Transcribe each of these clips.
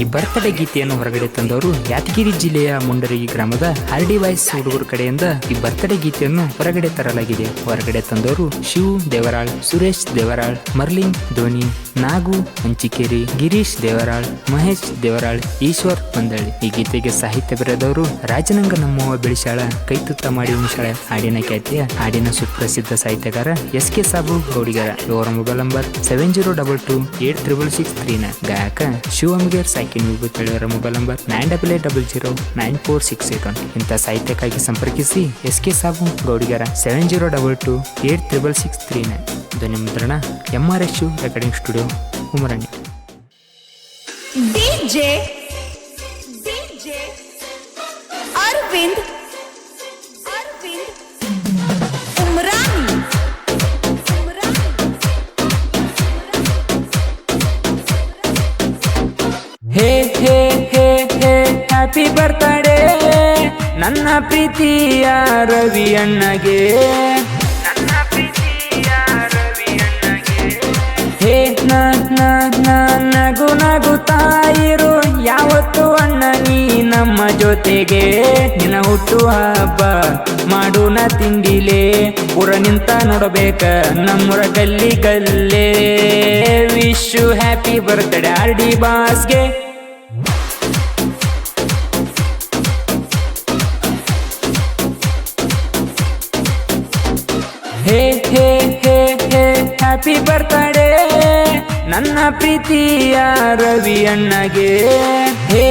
ಈ ಬರ್ತ್ಡೇ ಗೀತೆಯನ್ನು ಹೊರಗಡೆ ತಂದವರು ಯಾದಗಿರಿ ಜಿಲ್ಲೆಯ ಮುಂಡರಗಿ ಗ್ರಾಮದ ಆರ್ಡಿ ವಾಯ್ಸ್ ಹುಡುಗರ ಕಡೆಯಿಂದ ಈ ಬರ್ತ್ಡೇ ಗೀತೆಯನ್ನು ಹೊರಗಡೆ ತರಲಾಗಿದೆ. ಹೊರಗಡೆ ತಂದವರು ಶಿವ್ ದೇವರಾಳ್, ಸುರೇಶ್ ದೇವರಾಳ್, ಮರ್ಲಿನ್ ಧೋನಿ, ನಾಗು ಹಂಚಿಕೇರಿ, ಗಿರೀಶ್ ದೇವರಾಳ್, ಮಹೇಶ್ ದೇವರಾಳ್, ಈಶ್ವರ್ ಪಂದಳ್ಳಿ. ಈ ಗೀತೆಗೆ ಸಾಹಿತ್ಯ ಬರೆದವರು ರಾಜನಂಗ ನಮ್ಮವ್ವ ಬೆಳಿಸಾಳ, ಕೈತುತ್ತ ಮಾಡಿ ಉಣಿಸಾಳ. ಹಾಡಿನ ಖ್ಯಾತಿಯ ಹಾಡಿನ ಸುಪ್ರಸಿದ್ಧ ಸಾಹಿತ್ಯಗಾರ SK ಸಾಬು ಗೌಡಿಗರ. ಇವರ ಮೊಬೈಲ್ ನಂಬರ್ 7022866639. ಗಾಯಕ ಶಿವಮಗೇರ್ ಸಾಕಿನ್ ವಿಭೂತಿಯವರ ಮೊಬೈಲ್ ನಂಬರ್ 9880094681. ಇಂಥ ಸಾಹಿತ್ಯಕ್ಕಾಗಿ ಸಂಪರ್ಕಿಸಿ SK ಸಾಬು ಗೌಡಿಗರ 7022866639. ಧ್ವನಿ ಮುದ್ರಣ MRS recording studio Umarani. DJ Aravind Umarani. Hey hey hey hey happy birthday ನನ್ನ ಪ್ರೀತಿಯ ರವಿ ಅಣ್ಣಗೆ. ಹೇ ನಗು ನಗುತ್ತಾಯಿರು ಯಾವತ್ತು ಅಣ್ಣ ನೀ ನಮ್ಮ ಜೊತೆಗೆ. ನಿನ್ನ ಹುಟ್ಟುವ ಹಬ್ಬ ಮಾಡೋಣ ತಿಂಡಿಲೆ, ಪುರ ನಿಂತ ನೋಡಬೇಕ ನಮ್ಮೂರ ಗಲ್ಲಿ ಗಲ್ಲೇ. Wish you happy birthday RD ಬಾಸ್ಗೆ. Hey hey hey hey happy birthday ನನ್ನ ಪ್ರೀತಿಯ ರವಿ ಅಣ್ಣಗೆ. ಹೇ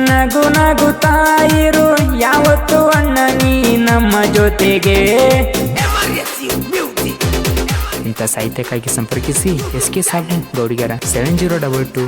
ನಗು ನಗುತ್ತಾಯಿರು ಯಾವತ್ತು ಅಣ್ಣ ನೀ ನಮ್ಮ ಜೊತೆಗೆ. ಇಂಥ ಸಾಹಿತ್ಯಕ್ಕಾಗಿ ಸಂಪರ್ಕಿಸಿ SK ಸಾಬು ಗೌಡಿಗರ 7022.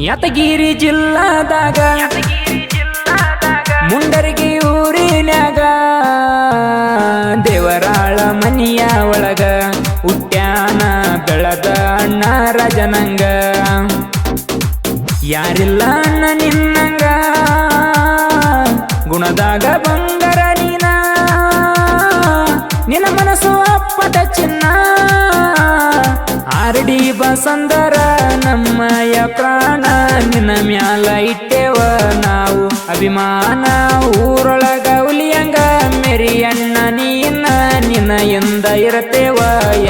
ಯಾದಗಿರಿ ಜಿಲ್ಲಾದಾಗ ಮುಂಡರಗಿ ಊರಿನ್ಯಾಗ ದೇವರಾಳ ಮನಿಯ ಒಳಗ ಹುಟ್ಟ್ಯಾನ ಬೆಳದ ಅಣ್ಣ ರಾಜನಂಗ. ಯಾರಿಲ್ಲ ಅಣ್ಣ ನಿನ್ನಂಗ, ಗುಣದಾಗ ಬಂಗಾರ ನೀನ, ನಿನ್ನ ಮನಸ್ಸು ಅಪ್ಪಟ ಚಿನ್ನ. RD ಬಸಂದರ ನಮ್ಮಯ ಪ್ರಾಣ, ನಿನ್ನ ಮ್ಯಾಲ ಇಟ್ಟೇವ ನಾವು ಅಭಿಮಾನ. ಊರೊಳಗ ಹುಲಿಯಂಗ ಮೇರಿ ಅಣ್ಣ ನೀನ, ನಿನ್ನ ಎಂದ ಇರತೇವ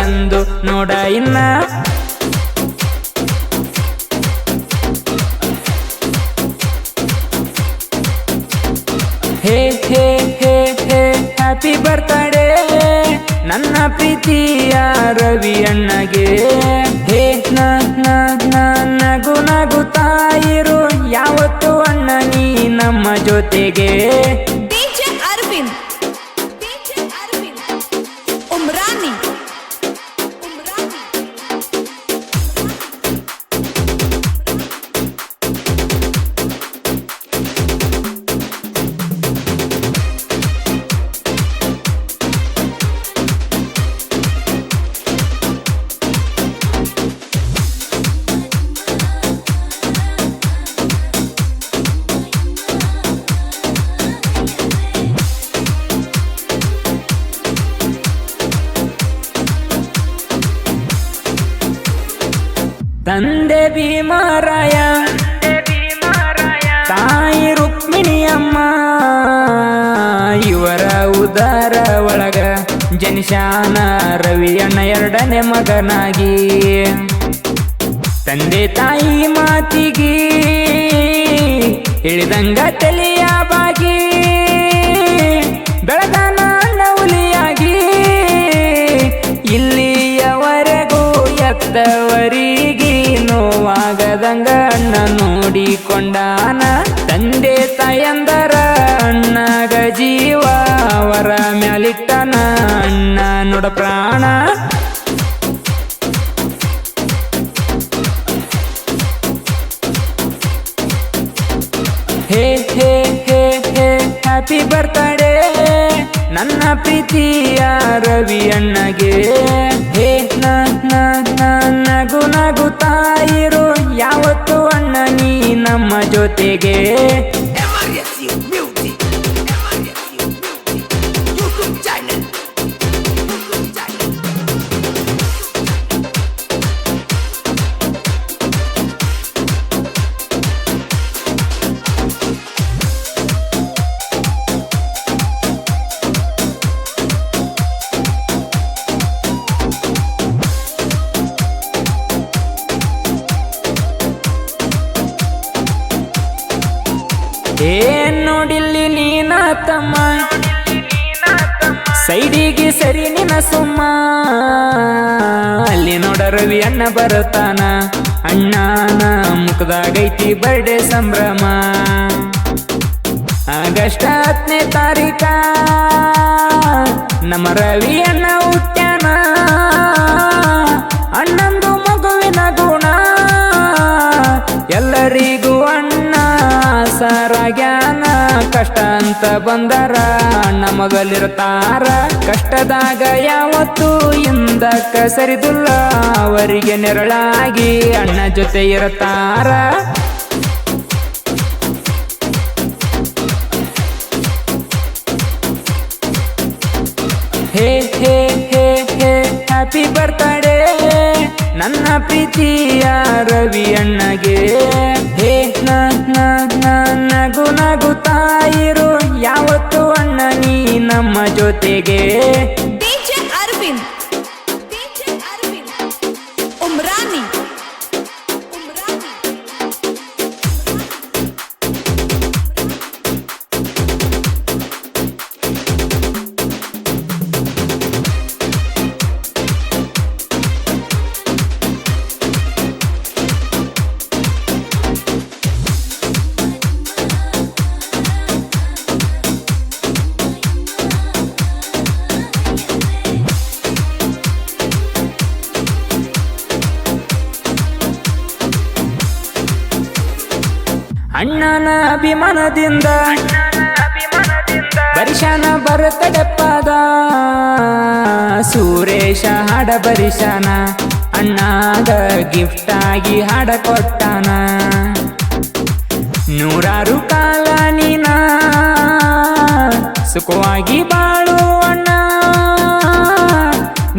ಎಂದು ನೋಡ ಇನ್ನ. ಹೇ hey hey hey happy birthday ನನ್ನ ಪ್ರೀತಿಯ ರವಿ ಅಣ್ಣಗೆ. ಹೇ ನಗು ನಗುತ್ತಾಯಿರು ಯಾವತ್ತು ಅಣ್ಣ ನೀ ನಮ್ಮ ಜೊತೆಗೆ. DJ ಅರವಿಂದ್ ಉಮರಾನಿ. ತಂದೆ ಭೀಮರಾಯ, ತಾಯಿ ರುಕ್ಮಿಣಿಯಮ್ಮ, ಇವರ ಉದರ ಒಳಗ ಜನಿಶಾನ ರವಿ ಅಣ್ಣ ಎರಡನೇ ಮಗನಾಗಿ. ತಂದೆ ತಾಯಿ ಮಾತಿಗೆ ಹೇಳಿದಂಗ ತಲೆಯ ಬಾಗಿ, ಬೆಳಗಾನ ಅಣ್ಣ ಹುಲಿಯಾಗಿ. ಇಲ್ಲಿಯವರೆಗೂ ಎತ್ತವರಿಗೆ ನೋವಾಗದಂಗ ಅಣ್ಣ ನೋಡಿಕೊಂಡಾನ. ತಂದೆ ತಾಯಂದರ ಅಣ್ಣಗ ಜೀವ, ಅವರ ಮ್ಯಾಲಿಟ್ಟನ ಅಣ್ಣ ನೋಡ ಪ್ರಾಣ. ಹೇ hey hey hey happy birthday ನನ್ನ ಪ್ರೀತಿಯ ರವಿ ಅಣ್ಣಗೆ ಹೇ ನಗು ನಗುತ್ತಾಯಿರು ಯಾವತ್ತು ಅಣ್ಣ ನೀ ನಮ್ಮ ಜೊತೆಗೆ ಏನ್ ನೋಡಿಲ್ಲಿ ನೀನ ತಮ್ಮ ಸೈಡಿಗೆ ಸರಿ ನಿನ ಸುಮ್ಮ ಅಲ್ಲಿ ನೋಡ ರವಿ ಅಣ್ಣ ಬರುತ್ತಾನ ಅಣ್ಣನ ಮುಖದಾಗೈತಿ ಬರ್ಡೇ ಸಂಭ್ರಮ ಆಗಸ್ಟ್ 10ನೇ ತಾರೀಕ ನಮ್ಮ ರವಿ ಅಣ್ಣ ಹುಟ್ಟ್ಯಾನ ಅಣ್ಣಂದು ಮಗುವಿನ ಗುಣ ಎಲ್ಲರಿಗೂ ಅಣ್ಣ ಸರಾಗ್ಯಾನ ಕಷ್ಟ ಅಂತ ಬಂದರ ನಮಗಲಿರ್ತಾರ ಕಷ್ಟದಾಗ ಯಾವತ್ತೂ ಹಿಂದಕ್ಕ ಸರಿದುಲ್ಲ ಅವರಿಗೆ ನೆರಳಾಗಿ ಅಣ್ಣ ಜೊತೆ ಇರ್ತಾರ ಹೇ hey hey hey happy birthday ನನ್ನ ಪ್ರೀತಿಯ ರವಿ ಅಣ್ಣಗೆ ಹೇ ನಗು ನಗುತ್ತಾಯಿರು ಯಾವತ್ತು ಅಣ್ಣ ನೀ ನಮ್ಮ ಜೊತೆಗೆ ಡಿಜೆ ಅರವಿಂದ್ ಉಮ್ರಾನಿ ಅಣ್ಣನ ಅಭಿಮಾನದಿಂದ ಬರಿಶಾನ ಬರ್ತಡೆಪ್ಪದ ಸುರೇಶ ಹಾಡ ಬರಿಶಾನ ಅಣ್ಣಗ ಗಿಫ್ಟ್ ಆಗಿ ಹಾಡ ಕೊಟ್ಟಾನ ನೂರಾರು ಕಾಲ ನೀನ ಸುಖವಾಗಿ ಬಾಳು ಅಣ್ಣ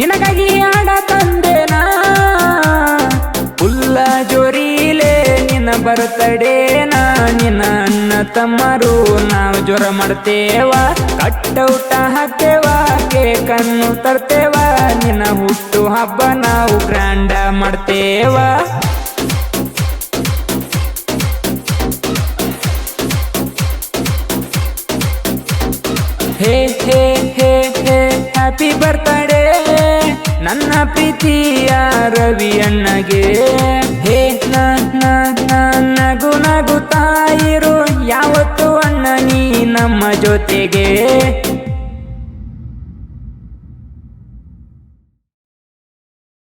ನಿನಗಾಗಿ ಹಾಡ ತಂದೇನ ಉಲ್ಲ ಜೋರಿಲೆ ನಿನ್ನ ಬರ್ತಡೇನ ನಿನ್ನ ಅಣ್ಣ ತಮ್ಮರು ನಾವು ಜ್ವರ ಮಾಡ್ತೇವ ಕಟ್ಟೌಟ ಹಾಕ್ತೇವ ಕೇಕನ್ನು ತರ್ತೇವ ನಿನ್ನ ಹುಟ್ಟು ಹಬ್ಬ ನಾವು ಗ್ರ್ಯಾಂಡ ಮಾಡ್ತೇವ ಹೇ hey hey hey happy birthday ನನ್ನ ಪ್ರೀತಿಯ ರವಿ ಅಣ್ಣಗೆ ಹೇ ನಗು ನಗುತ್ತಾಯಿರು ಯಾವತ್ತು ಅಣ್ಣ ನೀ ನಮ್ಮ ಜೊತೆಗೆ